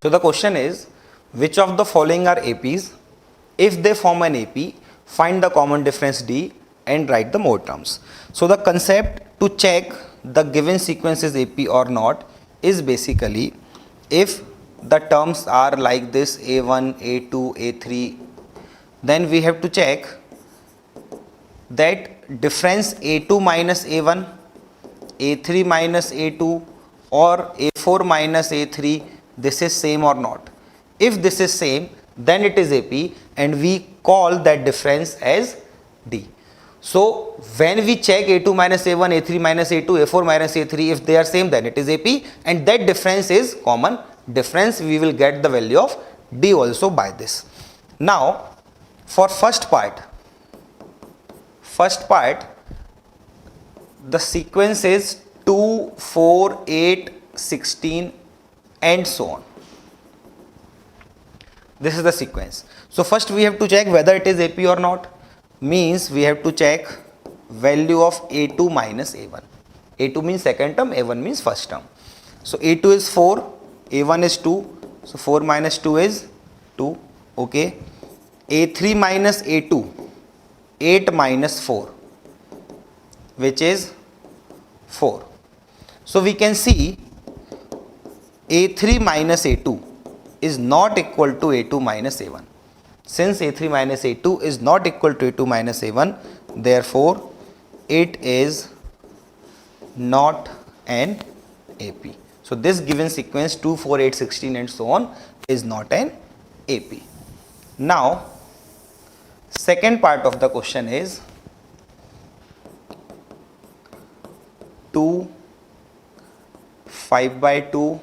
So the question is, which of the following are APs? If they form an AP, find the common difference D and write the mode terms. So the concept to check the given sequence is AP or not is basically, if the terms are like this A1, A2, A3, then we have to check that difference A2 minus A1, A3 minus A2 or A4 minus A3, this is same or not. If this is same, then it is AP and we call that difference as D. So when we check A2 minus A1, A3 minus A2, A4 minus A3, if they are same, then it is AP and that difference is common difference. We will get the value of D also by this. Now for first part, the sequence is 2, 4, 8, 16 and so on. This is the sequence. So first we have to check whether it is AP or not. Means we have to check value of A2 minus A1. A2 means second term, A1 means first term. So A2 is 4, A1 is 2. So 4 minus 2 is 2. Okay. A3 minus A2, 8 minus 4, which is 4. So we can see A3 minus A2 is not equal to A2 minus A1. Since A3 minus A2 is not equal to A2 minus A1, therefore it is not an AP. So this given sequence 2, 4, 8, 16 and so on is not an AP. Now second part of the question is 2, 5 by 2,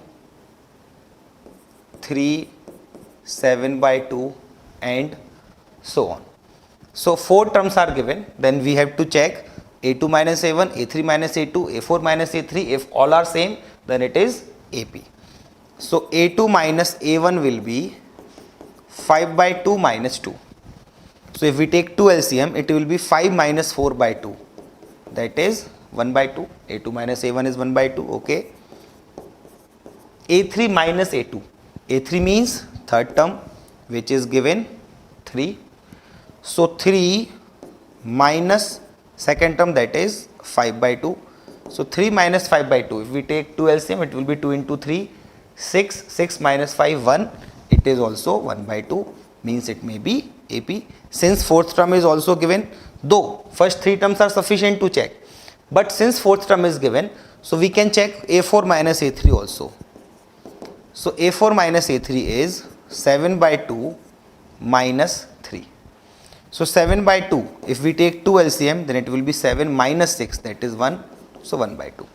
3, 7 by 2 and so on. So 4 terms are given, then we have to check A2 minus A1, A3 minus A2, A4 minus A3. If all are same, then it is AP. So A2 minus A1 will be 5 by 2 minus 2. So if we take 2 LCM, it will be 5 minus 4 by 2. That is 1 by 2. A2 minus A1 is 1 by 2. Okay. A3 minus A2. A3 means third term, which is given 3. So 3 minus second term, that is 5 by 2. So 3 minus 5 by 2. If we take 2 LCM, it will be 2 into 3, 6. 6 minus 5, 1. It is also 1 by 2. Means it may be AP. Since fourth term is also given, though first 3 terms are sufficient to check. But since fourth term is given, so we can check A4 minus A3 also. So A4 minus A3 is 7 by 2 minus 3. So 7 by 2, if we take 2 LCM, then it will be 7 minus 6, that is 1. So 1 by 2.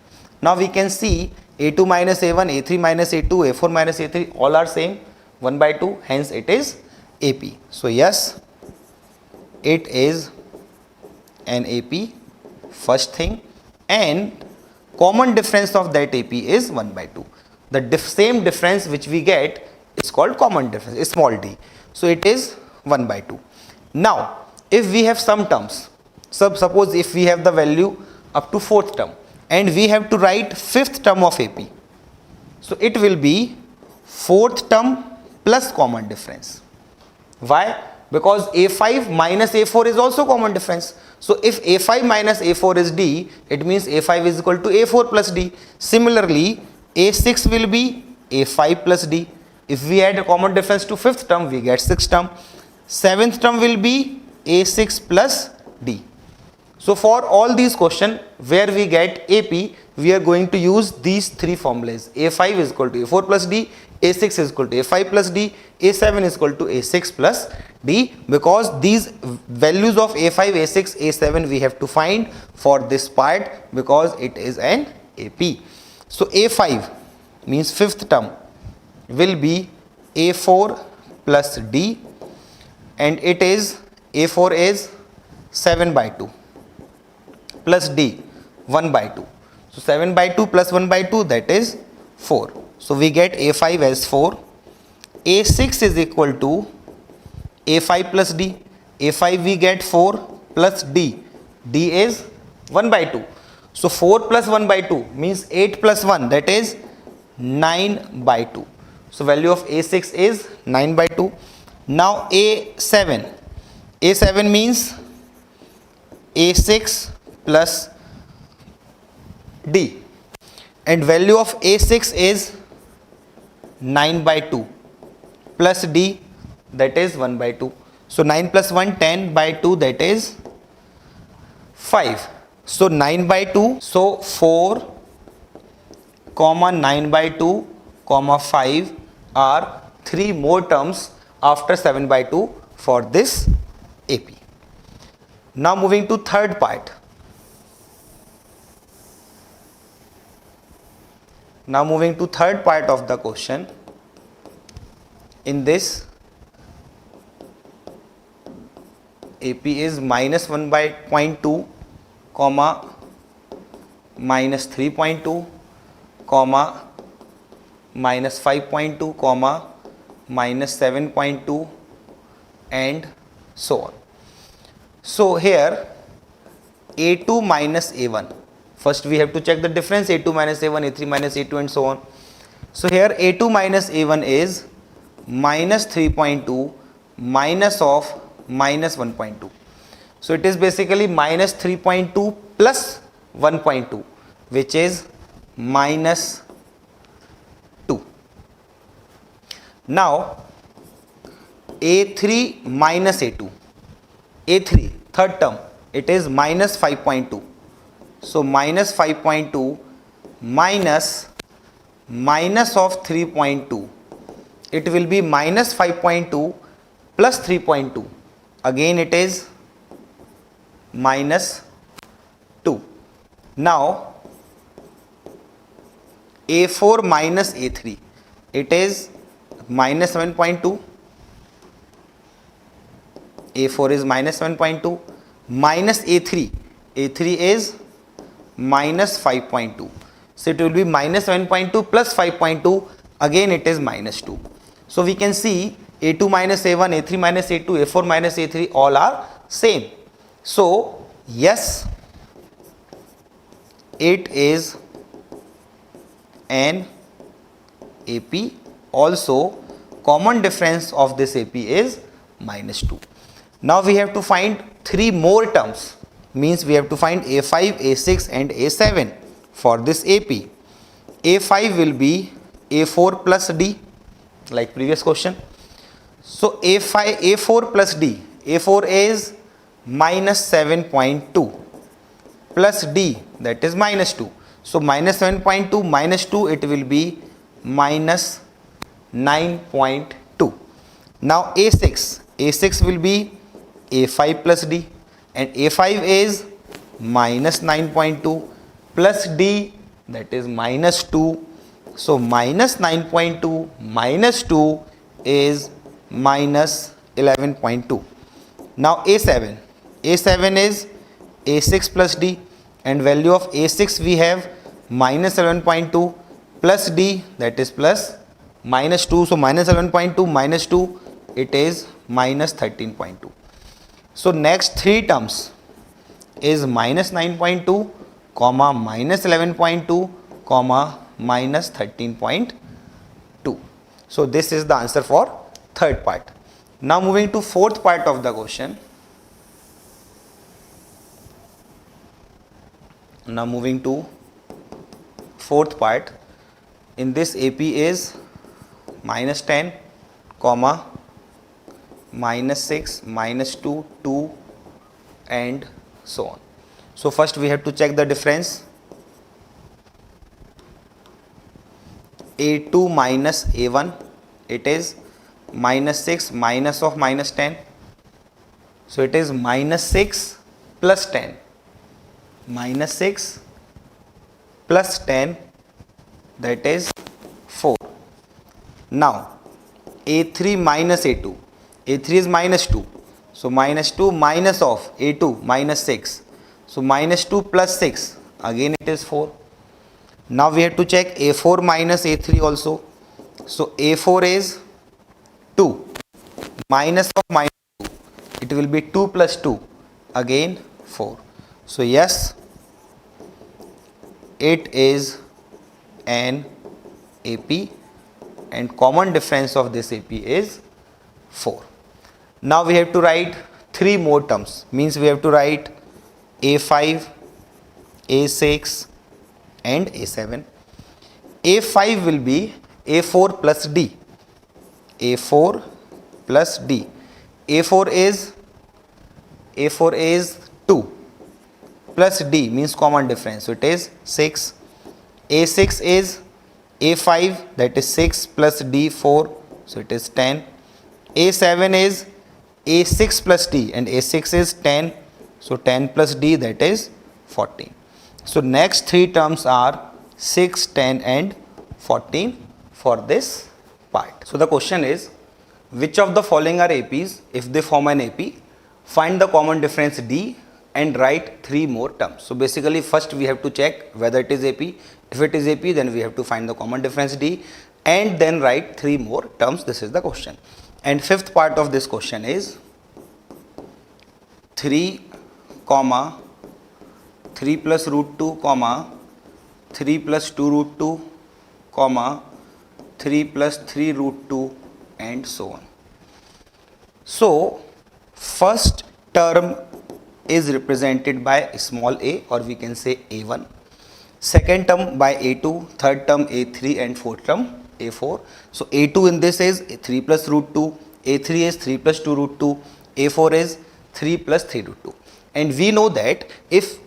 Now we can see A2 minus A1, A3 minus A2, A4 minus A3, all are same, 1 by 2, hence it is AP. So yes, it is an AP, first thing, and common difference of that AP is 1 by 2. The same difference which we get is called common difference, small d. So it is 1 by 2. Now if we have some terms, suppose if we have the value up to fourth term and we have to write fifth term of AP, so it will be fourth term plus common difference. Why? Because A5 minus A4 is also common difference. So if A5 minus A4 is D, it means A5 is equal to A4 plus D. Similarly, A6 will be A5 plus D. If we add a common difference to fifth term, we get sixth term. Seventh term will be A6 plus D. So for all these questions where we get AP, we are going to use these three formulas. A5 is equal to A4 plus D, A6 is equal to A5 plus D, A7 is equal to A6 plus D, because these values of A5, A6, A7 we have to find for this part because it is an AP. So A5 means fifth term will be A4 plus D, and it is A4 is 7 by 2 plus D 1 by 2. So 7 by 2 plus 1 by 2, that is 4. So we get A5 as 4. A6 is equal to A5 plus D. A5 we get 4, plus D. D is 1 by 2. So 4 plus 1 by 2 means 8 plus 1, that is 9 by 2. So value of A6 is 9 by 2. Now A7. A7 means A6 plus D. And value of A6 is 9 by 2 plus D, that is 1 by 2. So 9 plus 1, 10 by 2, that is 5. So 9 by 2. So 4 comma 9 by 2 comma 5 are 3 more terms after 7 by 2 for this AP. Now moving to third part. Now moving to third part of the question. In this AP is minus 1 by 0.2 comma minus 3.2 comma minus 5.2 comma minus 7.2 and so on. So here A2 minus A1. First we have to check the difference, A2 minus A1, A3 minus A2 and so on. So here A2 minus A1 is minus 3.2 minus of minus 1.2. So it is basically minus 3.2 plus 1.2, which is minus 2. Now A3 minus A2. A3, third term, it is minus 5.2. So minus 5.2 minus minus of 3.2. It will be minus 5.2 plus 3.2. Again it is minus 2. Now A4 minus A3. It is minus 7.2. A4 is minus 7.2 minus A3. A3 is minus 5.2. So it will be minus 7.2 plus 5.2. Again it is minus 2. So we can see A2 minus A1, A3 minus A2, A4 minus A3 all are same. So yes, it is an AP. Also common difference of this AP is minus 2. Now we have to find 3 more terms, means we have to find A5, A6 and A7 for this AP. A5 will be A4 plus D, like previous question. So A4 plus D, A4 is minus 7.2 plus D, that is minus 2. So minus 7.2 minus 2, it will be minus 9.2. Now A6 will be A5 plus D, and A5 is minus 9.2 plus D, that is minus 2. So minus 9.2 minus 2 is minus 11.2. Now A7 is A6 plus D, and value of A6 we have minus 11.2 plus D, that is plus minus 2. So minus 11.2 minus 2, it is minus 13.2. So next 3 terms is minus 9.2 comma minus 11.2 comma minus 13.2. So this is the answer for third part. Now moving to fourth part of the question. Now moving to fourth part. In this AP is minus 10 comma minus 6 minus 2 2 and so on. So first we have to check the difference. A2 minus A1, it is minus 6 minus of minus 10. So it is minus 6 plus 10. Minus 6 plus 10, that is 4. Now A3 minus A2. A3 is minus 2. So minus 2 minus of A2 minus 6. So minus 2 plus 6. Again it is 4. Now we have to check A4 minus A3 also. So A4 is 2 minus of minus 2. It will be 2 plus 2. again 4. So yes, it is an AP and common difference of this AP is 4. Now we have to write 3 more terms, means we have to write A5, A6 and A7. A5 will be A4 plus D. A4 plus D. A4 is 2 plus D means common difference, so it is 6. A6 is A5, that is 6 plus D 4, so it is 10. A7 is A6 plus D and A6 is 10, so 10 plus D, that is 14. So next 3 terms are 6, 10 and 14 for this part. So the question is, which of the following are APs? If they form an AP, find the common difference D and write 3 more terms. So basically first we have to check whether it is AP. If it is AP, then we have to find the common difference D and then write 3 more terms. This is the question. And fifth part of this question is 3 comma 3 plus root 2 comma 3 plus 2 root 2 comma 3 plus 3 root 2 and so on. So first term is represented by small a, or we can say A1, second term by A2, third term A3 and fourth term A4. So A2 in this is 3 plus root 2, A3 is 3 plus 2 root 2, A4 is 3 plus 3 root 2. And we know that if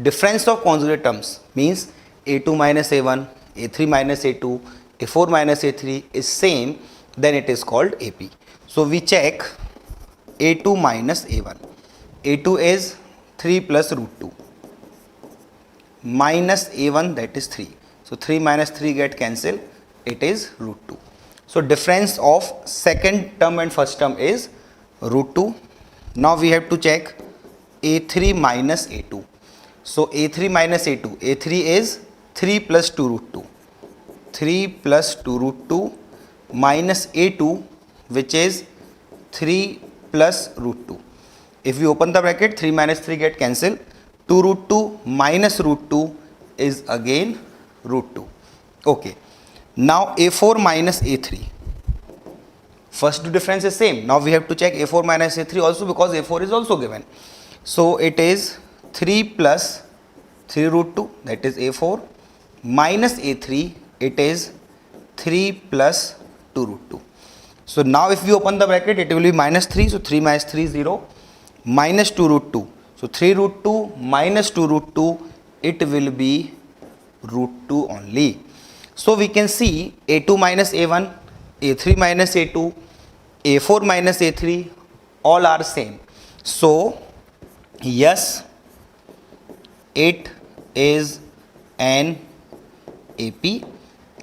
difference of conjugate terms means A2 minus A1, A3 minus A2, A4 minus A3 is same, then it is called AP. So we check A2 minus A1. A2 is 3 plus root 2 minus A1, that is 3. So 3 minus 3 get cancelled, it is root 2. So difference of second term and first term is root 2. Now we have to check A3 minus A2. So A3 minus A2, A3 is 3 plus 2 root 2. 3 plus 2 root 2 minus A2, which is 3 plus root 2. If we open the bracket, 3 minus 3 get cancelled. 2 root 2 minus root 2 is again root 2. Okay. Now A4 minus A3. First two difference is same. Now we have to check A4 minus A3 also, because A4 is also given. So it is 3 plus 3 root 2, that is A4, minus A3, it is 3 plus 2 root 2. So now if we open the bracket, it will be minus 3. So 3 minus 3 is 0, minus 2 root 2. So 3 root 2 minus 2 root 2, it will be root 2 only. So we can see A2 minus A1, A3 minus A2, A4 minus A3, all are same. So yes, it is an AP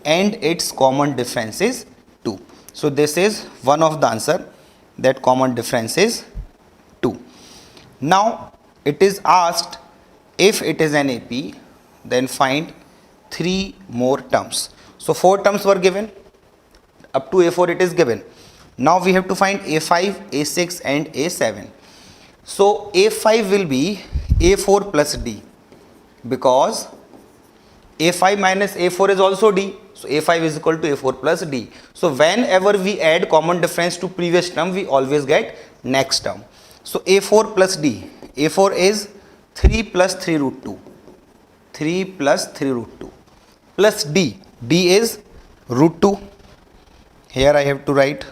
and its common difference is 2. So this is one of the answer, that common difference is 2. Now it is asked, if it is an AP, then find 3 more terms. So 4 terms were given, up to A4 it is given. Now we have to find A5, A6 and A7. So A5 will be A4 plus D, because A5 minus A4 is also D. So A5 is equal to A4 plus D. So whenever we add common difference to previous term, we always get next term. So A4 plus D. A4 is 3 plus 3 root 2. 3 plus 3 root 2. Plus D. D is root 2. Here I have to write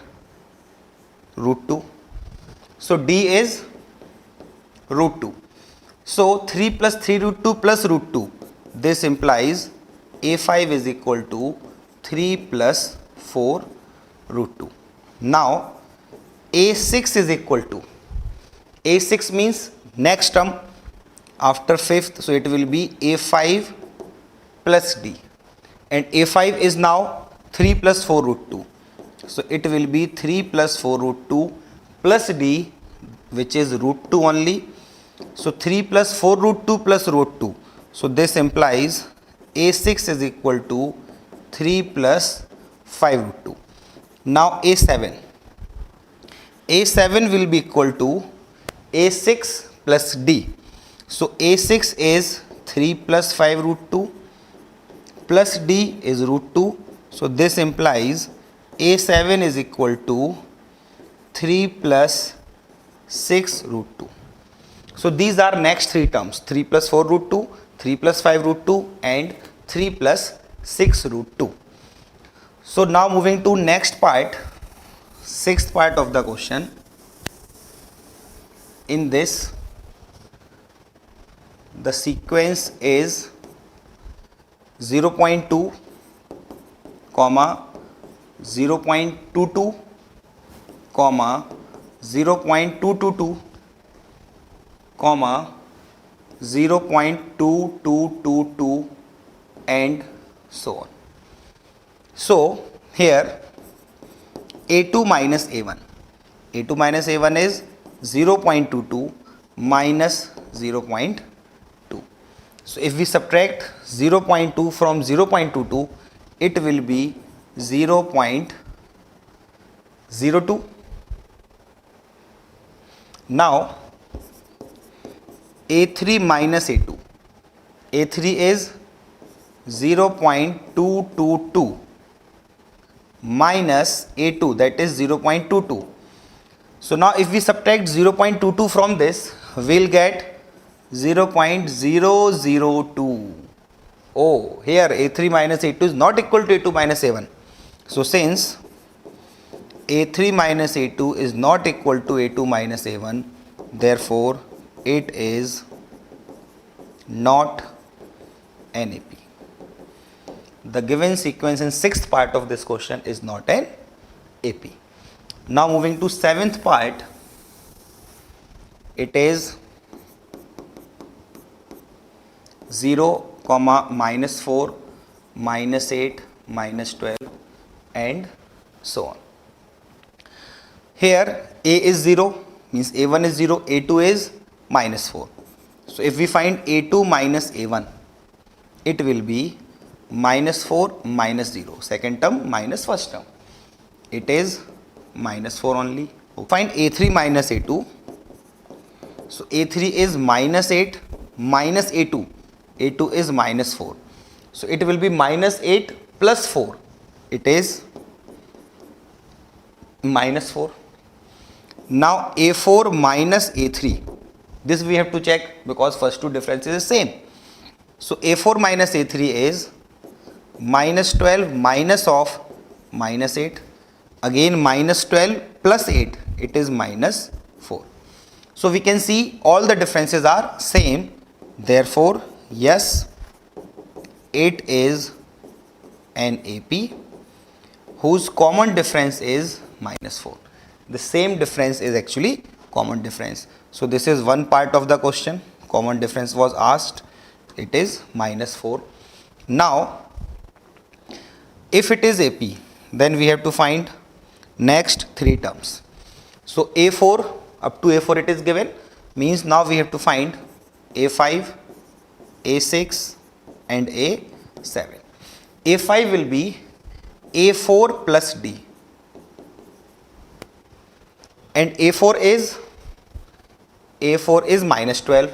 root 2. So D is root 2. So 3 plus 3 root 2 plus root 2. This implies A5 is equal to 3 plus 4 root 2. Now A6 is equal to, A6 means next term after fifth, so it will be A5 plus D, and A5 is now 3 plus 4 root 2. So it will be 3 plus 4 root 2 plus D, which is root 2 only. So 3 plus 4 root 2 plus root 2. So this implies A6 is equal to 3 plus 5 root 2. Now A7. A7 will be equal to A6 plus D. So A6 is 3 plus 5 root 2 plus D is root 2. So this implies A7 is equal to 3 plus 6 root 2. So these are next three terms, 3 plus 4 root 2, 3 plus 5 root 2 and 3 plus 6 root 2. So now moving to next part, sixth part of the question. In this, the sequence is 0.2, 0.22, 0.222, 0.2222 and so on. So here A2 minus A1. A2 minus A1 is 0.22 minus 0.2. So if we subtract 0.2 from 0.22, it will be 0.02. Now A3 minus A2. A3 is 0.222 minus A2, that is 0.22. So now if we subtract 0.22 from this, we'll get 0.002. Oh, here A3 minus A2 is not equal to A2 minus A1. So since A3 minus A2 is not equal to A2 minus A1, therefore it is not an AP. The given sequence in sixth part of this question is not an AP. Now moving to seventh part, it is 0, minus 4, minus 8, minus 12 and so on. Here A is 0, means A1 is 0, A2 is minus 4. So if we find A2 minus A1, it will be minus 4 minus 0, second term minus first term. It is minus 4 only. Find A3 minus A2. So A3 is minus 8 minus A2. A2 is minus 4. So it will be minus 8 plus 4. It is minus 4. Now A4 minus A3. This we have to check because first two differences is same. So A4 minus A3 is minus 12 minus of minus 8. Again minus 12 plus 8. It is minus 4. So we can see all the differences are same. Therefore, yes, 8 is an AP whose common difference is minus 4. The same difference is actually common difference. So this is one part of the question. Common difference was asked. It is minus 4. Now, if it is AP, then we have to find next three terms. So A4, up to A4 it is given, means now we have to find A5, A6 and A7. A5 will be A4 plus D. And A4 is minus 12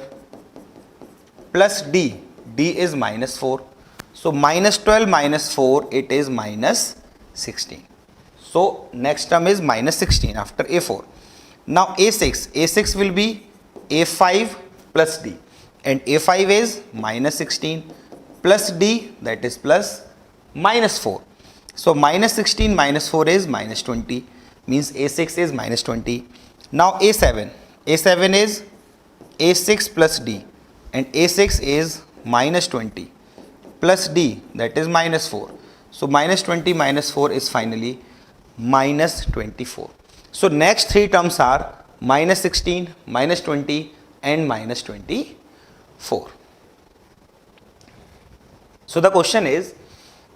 plus D. D is minus 4. So minus 12 minus 4, it is minus 16. So next term is minus 16 after A4. Now A6 will be A5 plus D. And A5 is minus 16 plus D, that is plus minus 4. So minus 16 minus 4 is minus 20, means A6 is minus 20. Now A7 is A6 plus D and A6 is minus 20 plus D, that is minus 4. So minus 20 minus 4 is finally minus 24. So next three terms are minus 16, minus 20 and minus 24. So the question is,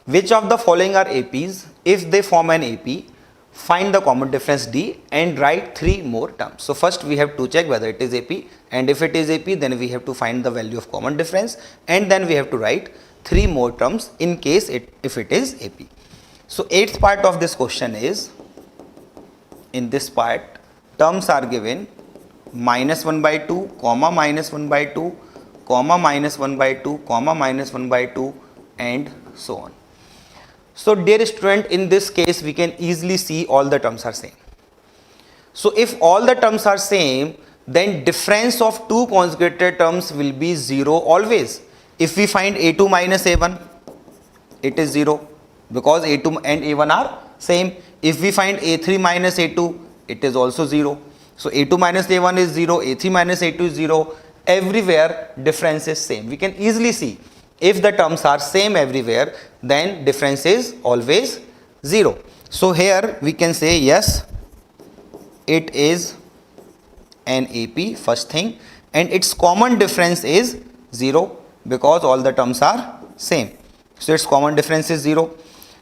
which of the following are APs? If they form an AP, find the common difference D and write three more terms. So first we have to check whether it is AP, and if it is AP, then we have to find the value of common difference, and then we have to write three more terms in case if it is AP. So eighth part of this question is, in this part terms are given minus 1 by 2, comma minus 1 by 2, comma minus 1 by 2, comma minus 1 by 2, and so on. So dear student, in this case we can easily see all the terms are same. So if all the terms are same, then difference of two consecutive terms will be 0 always. If we find a2 minus a1, it is 0 because a2 and a1 are same. If we find a3 minus a2, it is also 0. So a2 minus a1 is 0, a3 minus a2 is 0. Everywhere difference is same. We can easily see if the terms are same everywhere, then difference is always 0. So here we can say yes, it is an AP, first thing, and its common difference is 0 because all the terms are same. So its common difference is 0.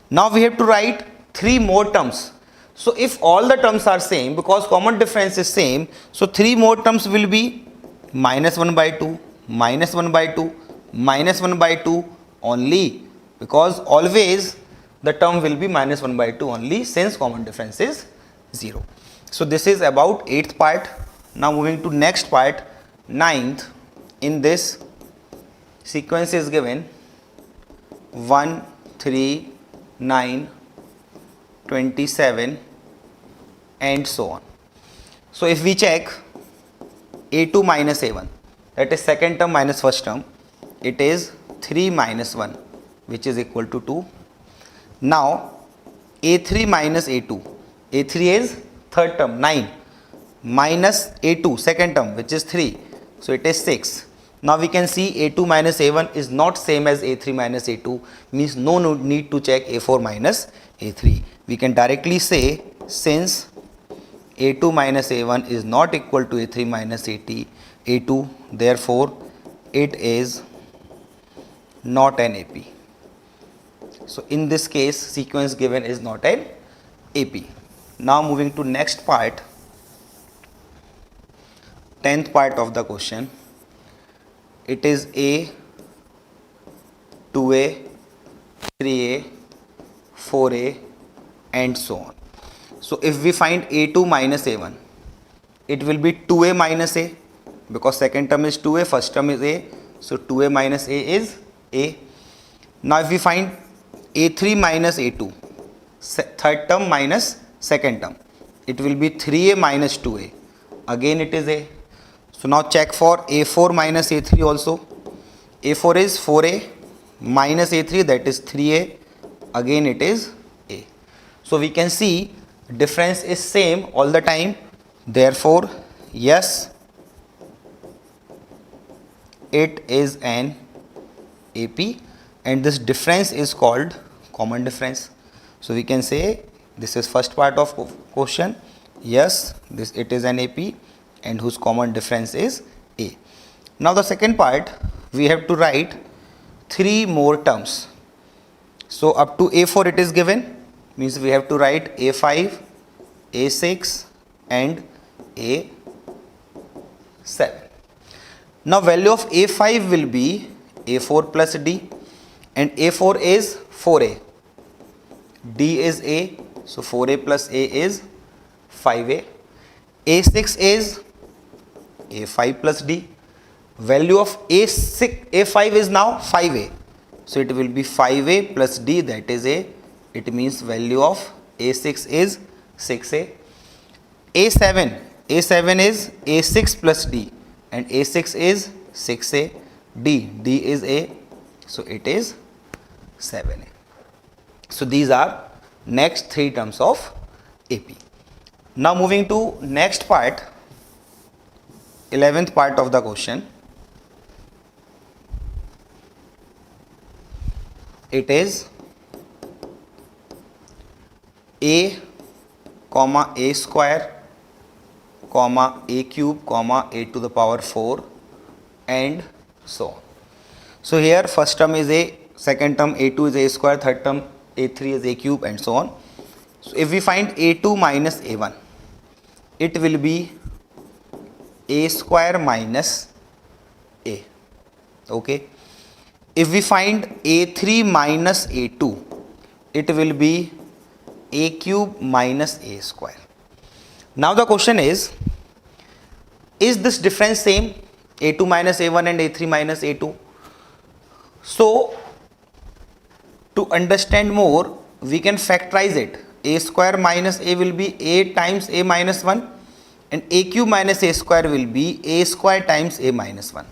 Now we have to write 3 more terms. So if all the terms are same, because common difference is same, so 3 more terms will be minus 1 by 2, minus 1 by 2, minus 1 by 2 only, because always the term will be minus 1 by 2 only since common difference is 0. So this is about 8th part. Now moving to next part, 9th. In this sequence is given 1, 3, 9, 27 and so on. So if we check a2 minus a1, that is second term minus first term, it is 3 minus 1 which is equal to 2. Now a3 minus a2, a3 is third term 9 minus a2 second term which is 3, so it is 6. Now we can see a2 minus a1 is not same as a3 minus a2, means no need to check a4 minus a3. We can directly say since a2 minus a1 is not equal to a3 minus a2, therefore it is not an AP. So in this case sequence given is not an AP. Now moving to next part, 10th part of the question. It is A, 2A, 3A, 4A and so on. So if we find a2 minus a1, it will be 2a minus a, because second term is 2a, first term is a, so 2a minus a is a. Now if we find a3 minus a2, third term minus second term, it will be 3a minus 2a, again it is a. So now check for a4 minus a3 also. a4 is 4a minus a3, that is 3a, again it is a. So we can see difference is same all the time, therefore yes, it is an AP, and this difference is called common difference. So we can say this is first part of question, yes, this it is an AP and whose common difference is A. Now the second part, we have to write 3 more terms. So up to a4 it is given, means we have to write a5, a6 and a7. Now value of a5 will be a4 plus d, and a4 is 4a, d is a, so 4a plus a is 5a, a6 is a5 plus d, value of a5 is now 5a, so it will be 5a plus d, that is a, it means value of a6 is 6a. a7 is a6 plus d, and a6 is 6a, d is a, so it is 7a. So these are next 3 terms of AP. Now moving to next part, 11th part of the question. It is a comma a square comma a cube comma a to the power 4 and so on. So here first term is a, second term a2 is a square, third term a3 is a cube and so on. So if we find a2 minus a1, it will be a square minus a. Okay. If we find a3 minus a2, it will be a cube minus a square. Now the question is, is this difference same? A2 minus A1 and A3 minus A2. So to understand more, we can factorize it. A square minus A will be A times A minus 1, and A cube minus A square will be A square times A minus 1.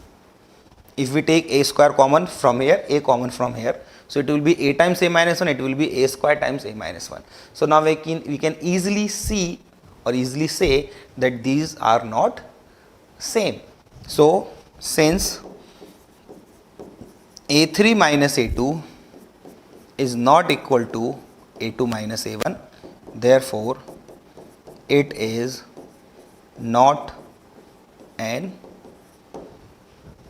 If we take A square common from here, A common from here, so it will be A times A minus 1, it will be A square times A minus 1. So now we can easily see or easily say that these are not same. So since A3 minus A2 is not equal to A2 minus A1, therefore it is not an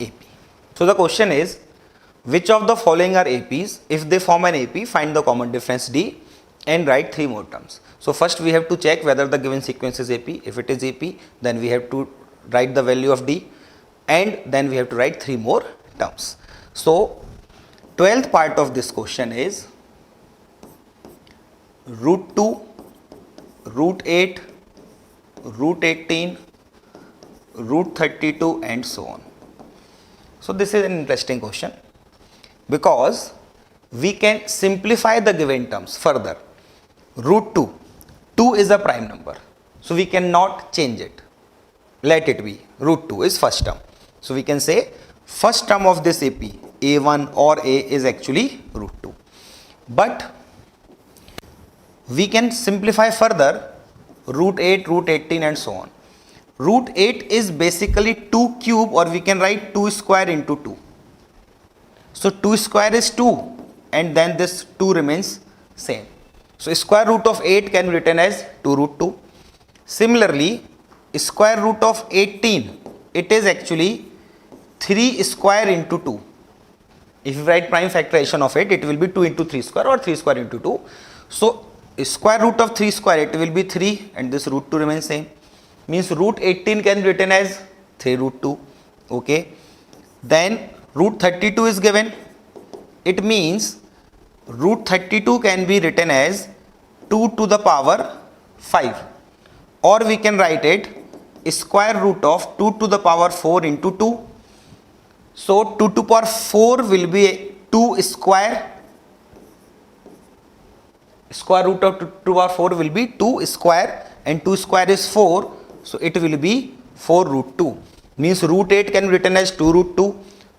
AP. So the question is, which of the following are APs? If they form an AP, find the common difference D and write 3 more terms. So first we have to check whether the given sequence is AP. If it is AP, then we have to write the value of D, and then we have to write 3 more terms. So 12th part of this question is root 2, root 8, root 18, root 32 and so on. So this is an interesting question because we can simplify the given terms further. Root 2 is a prime number, so we cannot change it. Let it be, root 2 is first term. So we can say first term of this AP, A1 or A, is actually root 2. But we can simplify further, root 8, root 18 and so on. Root 8 is basically 2 cube, or we can write 2 square into 2. So 2 square is 2, and then this 2 remains same. So square root of 8 can be written as 2 root 2. Similarly, square root of 18, it is actually 3 square into 2. If you write prime factorization of it, it will be 2 into 3 square or 3 square into 2. So square root of 3 square, it will be 3, and this root 2 remains same. Means root 18 can be written as 3 root 2. Okay. Then root 32 is given. It means root 32 can be written as 2 to the power 5. Or we can write it square root of 2 to the power 4 into 2. So 2 to the power 4 will be 2 square. Square root of 2 to the power 4 will be 2 square, and 2 square is 4. So it will be 4 root 2. Means root 8 can be written as 2 root 2.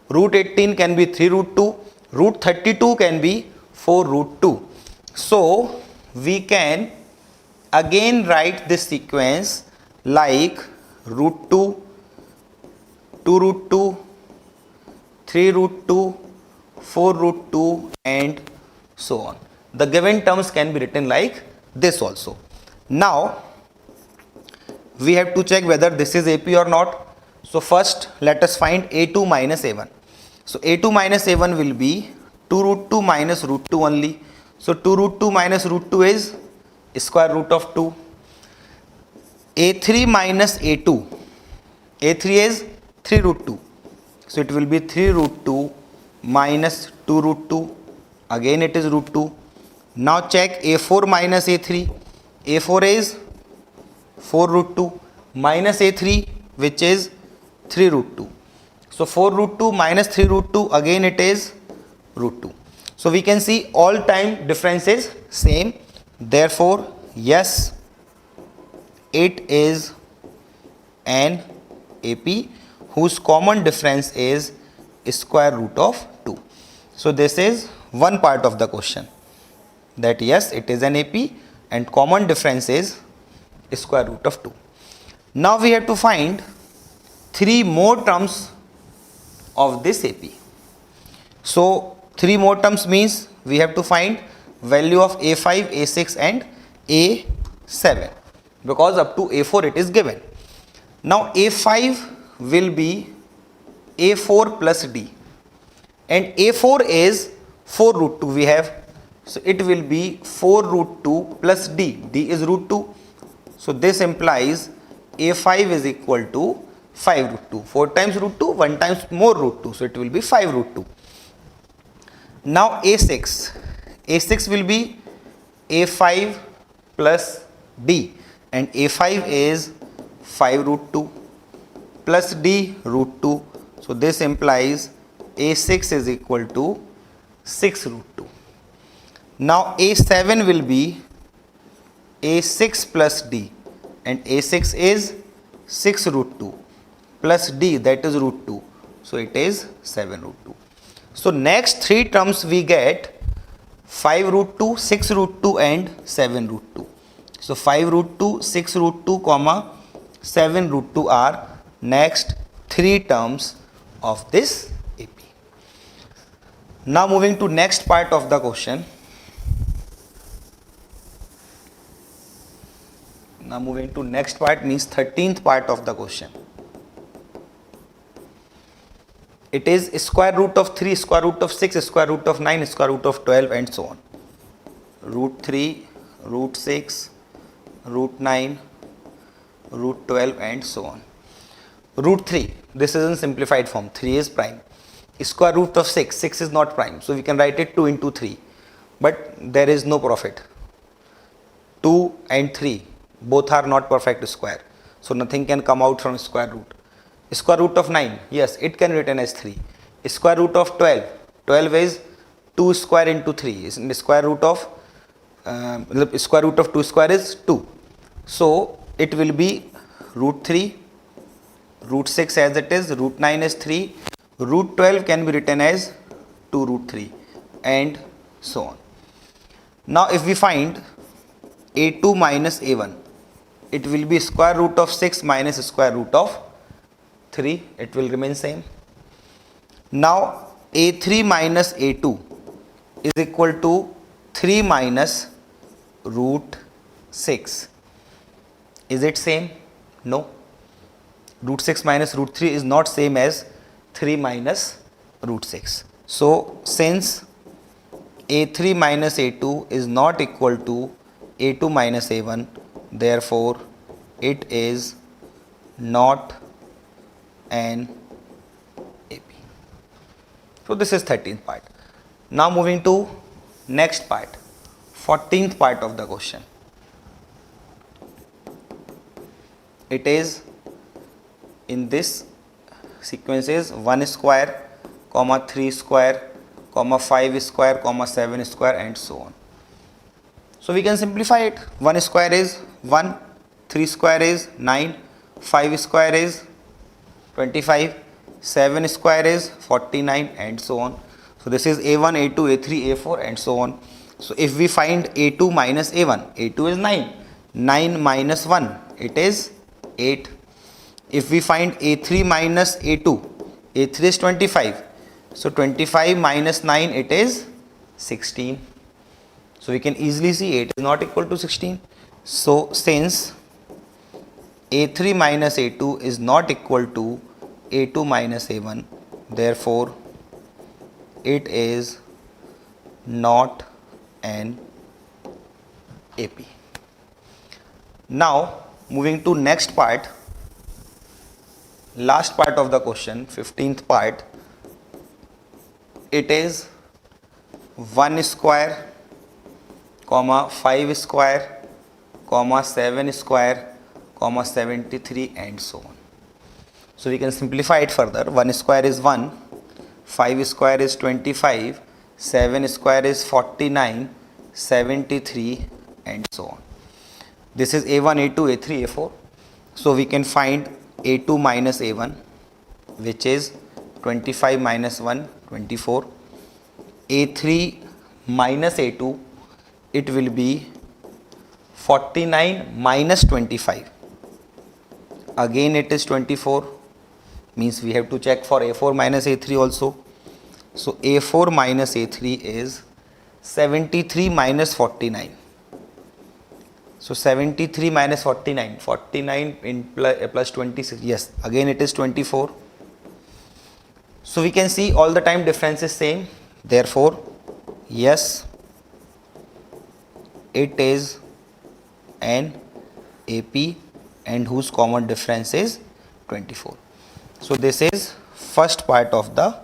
Root 18 can be 3 root 2. Root 32 can be 4 root 2. So we can again write this sequence like root 2, 2 root 2, 3 root 2, 4 root 2 and so on. The given terms can be written like this also. Now we have to check whether this is AP or not. So first let us find A2 minus A1. So A2 minus A1 will be 2 root 2 minus root 2 only. So 2 root 2 minus root 2 is square root of 2. A3 minus A2. A3 is 3 root 2. So it will be 3 root 2 minus 2 root 2. Again it is root 2. Now check A4 minus A3. A4 is 4 root 2 minus A3, which is 3 root 2. So 4 root 2 minus 3 root 2, again it is root 2. So we can see all time difference is same. Therefore, yes, it is an AP whose common difference is square root of 2. So this is one part of the question, that yes, it is an AP and common difference is square root of 2. Now we have to find 3 more terms of this AP. So 3 more terms means we have to find value of A5, A6 and A7, because up to A4 it is given. Now A5 will be A4 plus D, and A4 is 4 root 2 we have. So it will be 4 root 2 plus D. D is root 2. So this implies A5 is equal to 5 root 2. 4 times root 2, 1 times more root 2. So it will be 5 root 2. Now A6. A6 will be A5 plus D, and A5 is 5 root 2. plus D root 2. So this implies A6 is equal to 6 root 2. Now A7 will be A6 plus D, and A6 is 6 root 2 plus D, that is root 2. So it is 7 root 2. So next three terms we get 5 root 2, 6 root 2 and 7 root 2. So 5 root 2, 6 root 2, comma 7 root 2 are next three terms of this AP. Now moving to next part of the question. Now moving to next part means 13th part of the question. It is square root of 3, square root of 6, square root of 9, square root of 12 and so on. Root 3, root 6, root 9, root 12 and so on. Root 3, this is in simplified form, 3 is prime. Square root of 6, 6 is not prime, so we can write it 2 into 3. But there is no profit. 2 and 3, both are not perfect square. So nothing can come out from square root. Square root of 9, yes, it can be written as 3. Square root of 12, 12 is 2 square into 3. Square root of 2 square is 2. So it will be root 3, root 6 as it is, root 9 is 3, root 12 can be written as 2 root 3 and so on. Now if we find A2 minus A1, it will be square root of 6 minus square root of 3, it will remain same. Now A3 minus A2 is equal to 3 minus root 6. Is it same? No. Root 6 minus root 3 is not same as 3 minus root 6. So since A3 minus A2 is not equal to A2 minus A1, therefore it is not an AP. So this is 13th part. Now moving to next part, 14th part of the question. It is in this sequence is 1 square, comma 3 square, comma 5 square, comma 7 square and so on. So we can simplify it. 1 square is 1, 3 square is 9, 5 square is 25, 7 square is 49 and so on. So this is A1, A2, A3, A4 and so on. So if we find A2 minus A1, A2 is 9, 9 minus 1, it is 8. If we find A3 minus A2, A3 is 25. So 25 minus 9, it is 16. So we can easily see 8 is not equal to 16. So since A3 minus A2 is not equal to A2 minus A1, therefore it is not an AP. Now moving to next part, last part of the question, 15th part. It is 1 square, comma 5 square, comma 7 square, comma 73 and so on. So we can simplify it further. 1 square is 1, 5 square is 25, 7 square is 49, 73 and so on. This is A1, A2, A3, A4. So we can find A2 minus A1, which is 25 minus 1, 24. A3 minus A2, it will be 49 minus 25. Again it is 24, means we have to check for A4 minus A3 also. So A4 minus A3 is 73 minus 49. So 73 minus 49, 49 in plus 26, yes, again it is 24. So we can see all the time difference is same, therefore yes, it is an AP and whose common difference is 24. So this is first part of the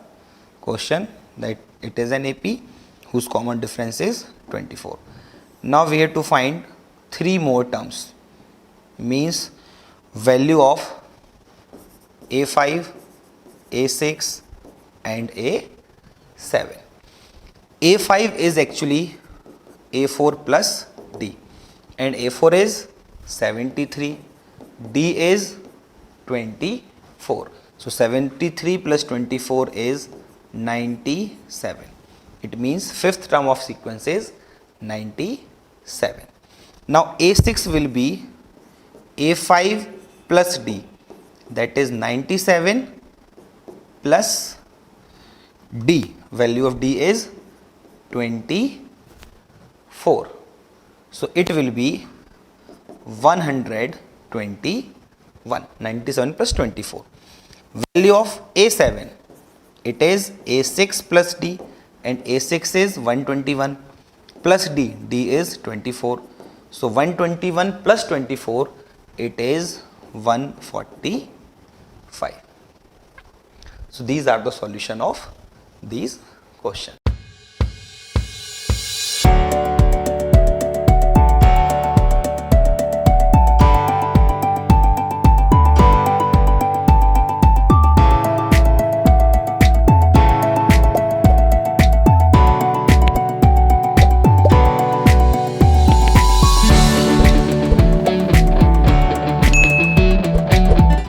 question, that it is an AP whose common difference is 24. Now we have to find 3 more terms, means value of A5, A6 and A7. A5 is actually A4 plus D, and A4 is 73, D is 24. So 73 plus 24 is 97. It means fifth term of sequence is 97. Now A6 will be A5 plus D, that is 97 plus D, value of D is 24. So it will be 121, 97 plus 24. Value of A7, it is A6 plus D, and A6 is 121 plus D, D is 24. So 121 plus 24, it is 145. So these are the solution of these questions.